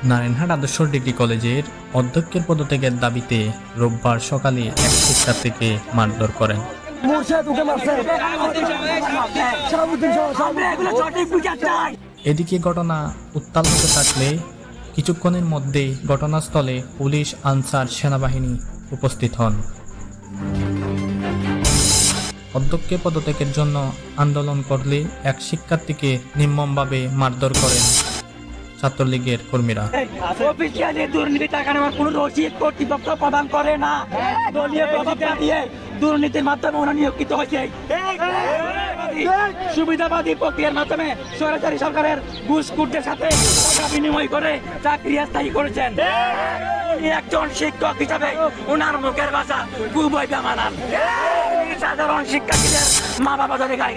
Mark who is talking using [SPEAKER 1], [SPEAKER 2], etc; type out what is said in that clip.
[SPEAKER 1] নারায়ণহাট আদর্শ ডিগ্রি কলেজের অধ্যক্ষের পদত্যাগের দাবিতে রোববার সকালে এক শিক্ষার্থীকে মারধর করেন। এদিকে ঘটনা উত্তাল হতে থাকলে কিছুক্ষণের মধ্যেই ঘটনাস্থলে পুলিশ, আনসার, সেনাবাহিনী উপস্থিত হন। অধ্যক্ষের পদত্যাগের জন্য আন্দোলন করলে এক শিক্ষার্থীকে নির্মমভাবে মারধর করেন ছাত্রলীগের কর্মীরা।
[SPEAKER 2] দুর্নীতি টাকা নেওয়ার কোন রসিদ কর্তৃপক্ষ প্রদান করে না। দলীয় প্রভাব দিয়ে দুর্নীতির মাধ্যমে ওরা নিয়োজিত হয়েছে। সুবিধাবাদী প্রক্রিয়ার মাধ্যমে সরকারি সরকারের ঘুষখোরদের সাথে টাকা বিনিময় করে চাকরি স্থায়ী করেছেন। একজন শিক্ষক হিসাবে ওনার মুখের ভাষা খুবই বেমানান। সাধারণ শিক্ষার্থীদের মা বাবা ধরে গাড়ি